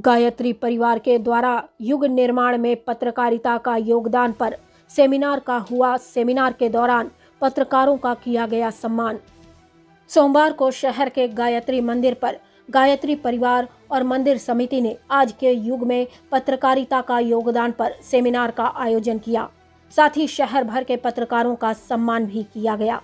गायत्री परिवार के द्वारा युग निर्माण में पत्रकारिता का योगदान पर सेमिनार का हुआ। सेमिनार के दौरान पत्रकारों का किया गया सम्मान। सोमवार को शहर के गायत्री मंदिर पर गायत्री परिवार और मंदिर समिति ने आज के युग में पत्रकारिता का योगदान पर सेमिनार का आयोजन किया। साथ ही शहर भर के पत्रकारों का सम्मान भी किया गया।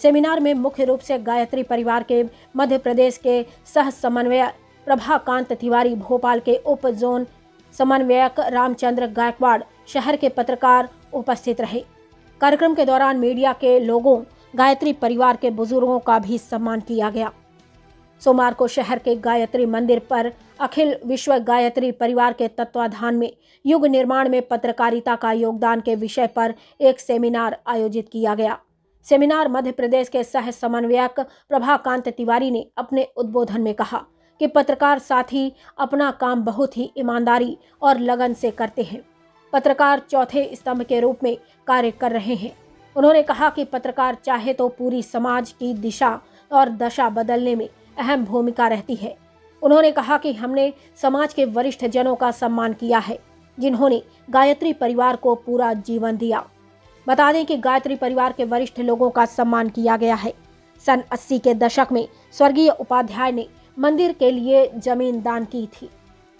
सेमिनार में मुख्य रूप से गायत्री परिवार के मध्य प्रदेश के सह समन्वयक प्रभाकांत तिवारी, भोपाल के उप जोन समन्वयक रामचंद्र गायकवाड़, शहर के पत्रकार उपस्थित रहे। कार्यक्रम के दौरान मीडिया के लोगों, गायत्री परिवार के बुजुर्गों का भी सम्मान किया गया। सोमवार को शहर के गायत्री मंदिर पर अखिल विश्व गायत्री परिवार के तत्वाधान में युग निर्माण में पत्रकारिता का योगदान के विषय पर एक सेमिनार आयोजित किया गया। सेमिनार मध्य प्रदेश के सह समन्वयक प्रभाकांत तिवारी ने अपने उद्बोधन में कहा कि पत्रकार साथी अपना काम बहुत ही ईमानदारी और लगन से करते हैं। पत्रकार चौथे स्तंभ के रूप में कार्य कर रहे हैं। उन्होंने कहा कि पत्रकार चाहे तो पूरी समाज की दिशा और दशा बदलने में अहम भूमिका रहती है। उन्होंने कहा कि हमने समाज के वरिष्ठ जनों का सम्मान किया है, जिन्होंने गायत्री परिवार को पूरा जीवन दिया। बता दें कि गायत्री परिवार के वरिष्ठ लोगों का सम्मान किया गया है। सन 80 के दशक में स्वर्गीय उपाध्याय ने मंदिर के लिए जमीन दान की थी।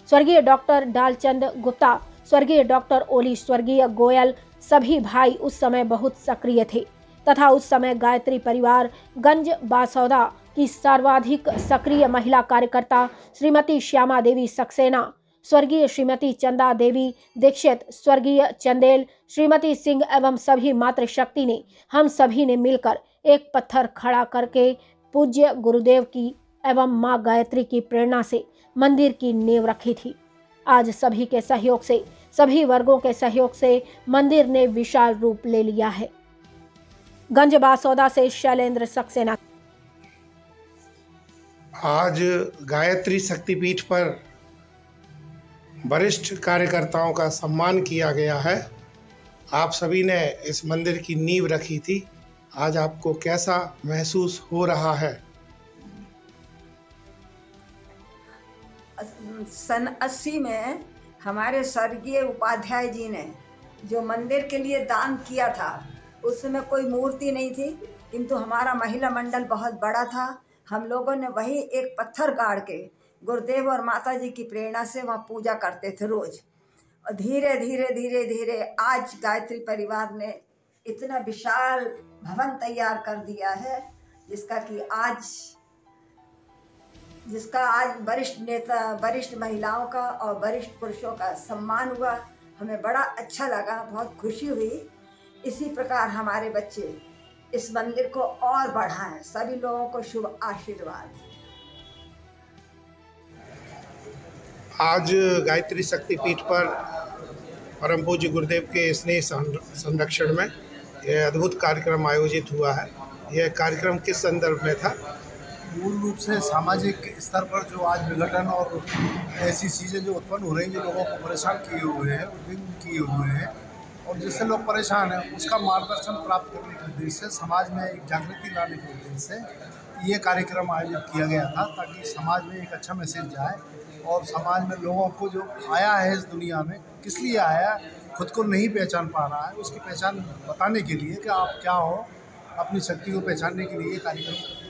स्वर्गीय डॉक्टर डालचंद गुप्ता, स्वर्गीय डॉक्टर ओली, स्वर्गीय गोयल सभी भाई उस समय बहुत सक्रिय थे तथा उस समय गायत्री परिवार गंज बासौदा की सर्वाधिक सक्रिय महिला कार्यकर्ता श्रीमती श्यामा देवी सक्सेना, स्वर्गीय श्रीमती चंदा देवी दीक्षित, स्वर्गीय चंदेल, श्रीमती सिंह एवं सभी मातृशक्ति ने, हम सभी ने मिलकर एक पत्थर खड़ा करके पूज्य गुरुदेव की एवं मां गायत्री की प्रेरणा से मंदिर की नींव रखी थी। आज सभी के सहयोग से, सभी वर्गों के सहयोग से मंदिर ने विशाल रूप ले लिया है। गंज बासौदा से शैलेंद्र सक्सेना। आज गायत्री शक्तिपीठ पर वरिष्ठ कार्यकर्ताओं का सम्मान किया गया है। आप सभी ने इस मंदिर की नींव रखी थी। आज आपको कैसा महसूस हो रहा है? सन 80 में हमारे स्वर्गीय उपाध्याय जी ने जो मंदिर के लिए दान किया था, उस समय कोई मूर्ति नहीं थी, किंतु हमारा महिला मंडल बहुत बड़ा था। हम लोगों ने वही एक पत्थर गाड़ के गुरुदेव और माता जी की प्रेरणा से वहाँ पूजा करते थे रोज। और धीरे धीरे धीरे धीरे आज गायत्री परिवार ने इतना विशाल भवन तैयार कर दिया है, जिसका आज वरिष्ठ नेता, वरिष्ठ महिलाओं का और वरिष्ठ पुरुषों का सम्मान हुआ। हमें बड़ा अच्छा लगा, बहुत खुशी हुई। इसी प्रकार हमारे बच्चे इस मंदिर को और बढ़ाएं। सभी लोगों को शुभ आशीर्वाद। आज गायत्री शक्तिपीठ पर परम पूज्य गुरुदेव के स्नेह संरक्षण में यह अद्भुत कार्यक्रम आयोजित हुआ है। यह कार्यक्रम किस संदर्भ में था? मूल रूप से सामाजिक स्तर पर जो आज विघटन और ऐसी चीज़ें जो उत्पन्न हो रही हैं, जो लोगों को परेशान किए हुए हैं, उद्विग्न किए हुए हैं, और जिससे लोग परेशान हैं, उसका मार्गदर्शन प्राप्त करने के उद्देश्य से, समाज में एक जागृति लाने के उद्देश्य से ये कार्यक्रम आयोजित किया गया था, ताकि समाज में एक अच्छा मैसेज जाए और समाज में लोगों को जो आया है इस दुनिया में, किस लिए आया, खुद को नहीं पहचान पा रहा है, उसकी पहचान बताने के लिए कि आप क्या हो, अपनी शक्ति को पहचानने के लिए ये कार्यक्रम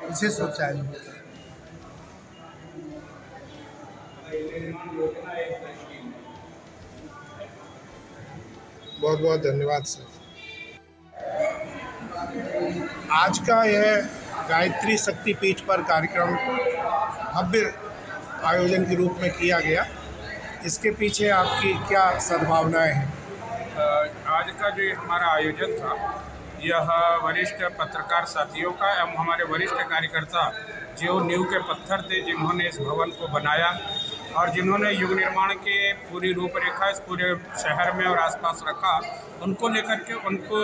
विशेष रूप से आयोजित किया। बहुत बहुत धन्यवाद सर। आज का यह गायत्री शक्तिपीठ पर कार्यक्रम भव्य आयोजन के रूप में किया गया। इसके पीछे आपकी क्या सद्भावनाएं हैं? आज का जो हमारा आयोजन था, यह वरिष्ठ पत्रकार साथियों का एवं हमारे वरिष्ठ कार्यकर्ता जो नींव के पत्थर थे, जिन्होंने इस भवन को बनाया और जिन्होंने युग निर्माण के पूरी रूपरेखा इस पूरे शहर में और आसपास रखा, उनको लेकर के उनको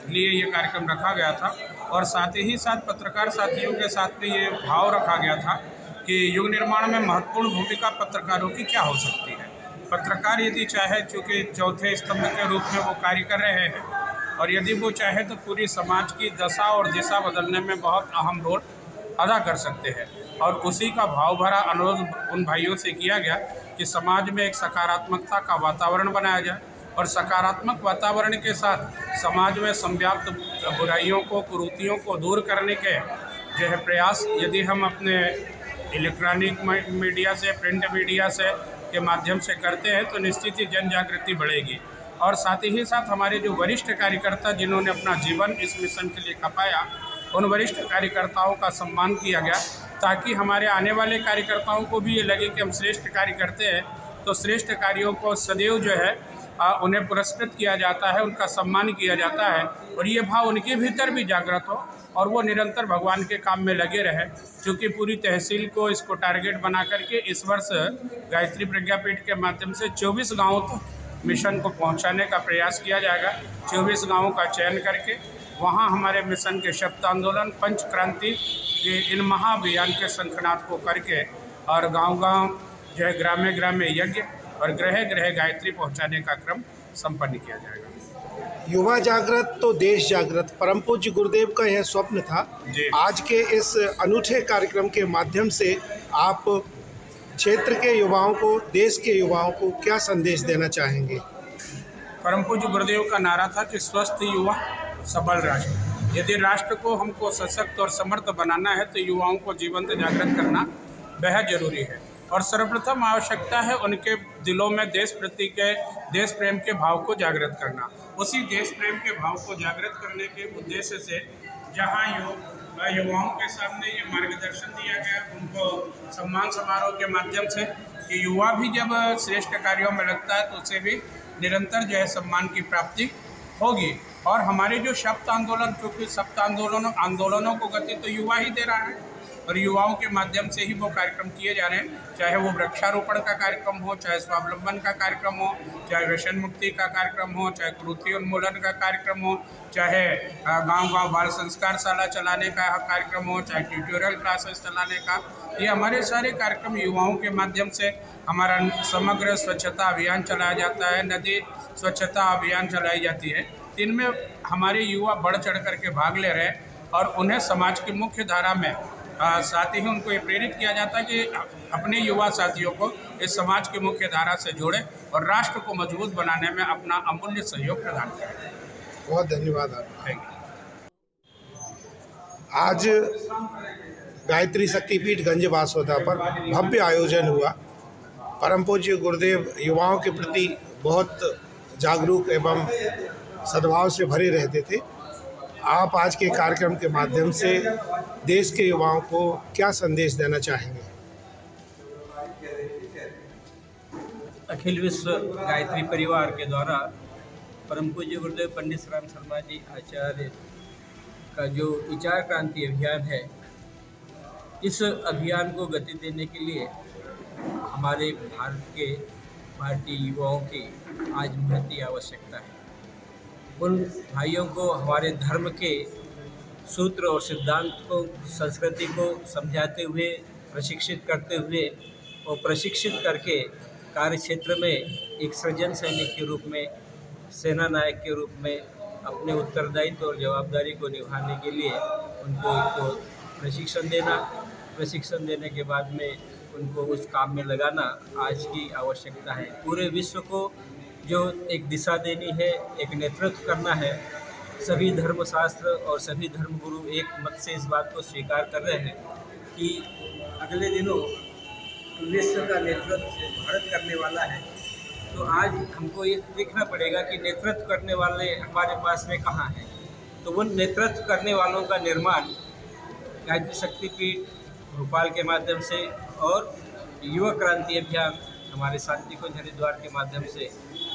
लिए ये कार्यक्रम रखा गया था। और साथ ही साथ पत्रकार साथियों के साथ में ये भाव रखा गया था कि युग निर्माण में महत्वपूर्ण भूमिका पत्रकारों की क्या हो सकती है। पत्रकार यदि चाहे, चूँकि चौथे स्तंभ के रूप में वो कार्य कर रहे हैं, और यदि वो चाहे तो पूरी समाज की दशा और दिशा बदलने में बहुत अहम रोल अदा कर सकते हैं। और उसी का भाव भरा अनुरोध उन भाइयों से किया गया कि समाज में एक सकारात्मकता का वातावरण बनाया जाए और सकारात्मक वातावरण के साथ समाज में संव्याप्त बुराइयों को, कुरीतियों को दूर करने के जो है प्रयास यदि हम अपने इलेक्ट्रॉनिक मीडिया से, प्रिंट मीडिया से के माध्यम से करते हैं तो निश्चित ही जन जागृति बढ़ेगी। और साथ ही साथ हमारे जो वरिष्ठ कार्यकर्ता जिन्होंने अपना जीवन इस मिशन के लिए खपाया, उन वरिष्ठ कार्यकर्ताओं का सम्मान किया गया ताकि हमारे आने वाले कार्यकर्ताओं को भी ये लगे कि हम श्रेष्ठ कार्य करते हैं, तो श्रेष्ठ कार्यों को सदैव जो है उन्हें पुरस्कृत किया जाता है, उनका सम्मान किया जाता है और ये भाव उनके भीतर भी जागृत हो और वो निरंतर भगवान के काम में लगे रहे। क्योंकि पूरी तहसील को इसको टारगेट बना करके इस वर्ष गायत्री प्रज्ञापीठ के माध्यम से 24 गाँवों तक मिशन को पहुंचाने का प्रयास किया जाएगा। 24 गाँवों का चयन करके वहां हमारे मिशन के शब्द आंदोलन, पंच क्रांति के इन महाअभियान के शंखनाद को करके और गांव-गांव जो है ग्रामे ग्रामे यज्ञ और गृह गृह गायत्री पहुंचाने का क्रम संपन्न किया जाएगा। युवा जागृत तो देश जागृत, परम पूज्य गुरुदेव का यह स्वप्न था। आज के इस अनूठे कार्यक्रम के माध्यम से आप क्षेत्र के युवाओं को, देश के युवाओं को क्या संदेश देना चाहेंगे? परम पूज्य गुरुदेव का नारा था कि स्वस्थ युवा सबल राष्ट्र। यदि राष्ट्र को हमको सशक्त और समर्थ बनाना है तो युवाओं को जीवंत जागृत करना बेहद जरूरी है और सर्वप्रथम आवश्यकता है उनके दिलों में देश प्रति के, देश प्रेम के भाव को जागृत करना। उसी देश प्रेम के भाव को जागृत करने के उद्देश्य से जहां युवाओं के सामने ये मार्गदर्शन दिया गया, उनको सम्मान समारोह के माध्यम से कि युवा भी जब श्रेष्ठ कार्यों में लगता है तो उसे भी निरंतर जो है सम्मान की प्राप्ति होगी। और हमारे जो शब्द आंदोलन, क्योंकि शब्द आंदोलनों को गति तो युवा ही दे रहा है और युवाओं के माध्यम से ही वो कार्यक्रम किए जा रहे हैं, चाहे वो वृक्षारोपण का कार्यक्रम हो, चाहे स्वावलंबन का कार्यक्रम हो, चाहे व्यसन मुक्ति का कार्यक्रम हो, चाहे कुरीति उन्मूलन का कार्यक्रम हो, चाहे गांव-गांव बाल संस्कार शाला चलाने का कार्यक्रम हो, चाहे ट्यूटोरियल क्लासेस चलाने का। ये हमारे सारे कार्यक्रम युवाओं के माध्यम से हमारा समग्र स्वच्छता अभियान चलाया जाता है, नदी स्वच्छता अभियान चलाई जाती है। इनमें हमारे युवा बढ़ चढ़ करके भाग ले रहे हैं और उन्हें समाज की मुख्य धारा में साथ ही उनको ये प्रेरित किया जाता है कि अपने युवा साथियों को इस समाज की मुख्य धारा से जोड़े और राष्ट्र को मजबूत बनाने में अपना अमूल्य सहयोग प्रदान करें। बहुत धन्यवाद आपका। Thank you. आज गायत्री शक्तिपीठ गंज बासोदा पर भव्य आयोजन हुआ। परम पूज्य गुरुदेव युवाओं के प्रति बहुत जागरूक एवं सद्भाव से भरे रहते थे। आप आज के कार्यक्रम के माध्यम से देश के युवाओं को क्या संदेश देना चाहेंगे? अखिल विश्व गायत्री परिवार के द्वारा परम पूज्य गुरुदेव पंडित राम शर्मा जी आचार्य का जो विचार क्रांति अभियान है, इस अभियान को गति देने के लिए हमारे भारत के भारतीय युवाओं की आज महती आवश्यकता है। उन भाइयों को हमारे धर्म के सूत्र और सिद्धांत को, संस्कृति को समझाते हुए, प्रशिक्षित करते हुए और प्रशिक्षित करके कार्य क्षेत्र में एक सृजन सैनिक के रूप में, सेना नायक के रूप में अपने उत्तरदायित्व और जवाबदारी को निभाने के लिए उनको प्रशिक्षण देने के बाद में उनको उस काम में लगाना आज की आवश्यकता है। पूरे विश्व को जो एक दिशा देनी है, एक नेतृत्व करना है, सभी धर्मशास्त्र और सभी धर्मगुरु एक मत से इस बात को स्वीकार कर रहे हैं कि अगले दिनों विश्व का नेतृत्व भारत करने वाला है। तो आज हमको ये देखना पड़ेगा कि नेतृत्व करने वाले हमारे पास में कहाँ हैं। तो उन नेतृत्व करने वालों का निर्माण गायत्री शक्तिपीठ भोपाल के माध्यम से और युवा क्रांति अभियान हमारे शांति कुंज हरिद्वार के माध्यम से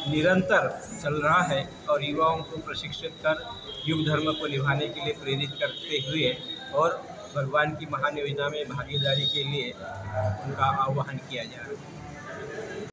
निरंतर चल रहा है और युवाओं को प्रशिक्षित कर युग धर्म को निभाने के लिए प्रेरित करते हुए और भगवान की महान योजना में भागीदारी के लिए उनका आह्वान किया जा रहा है।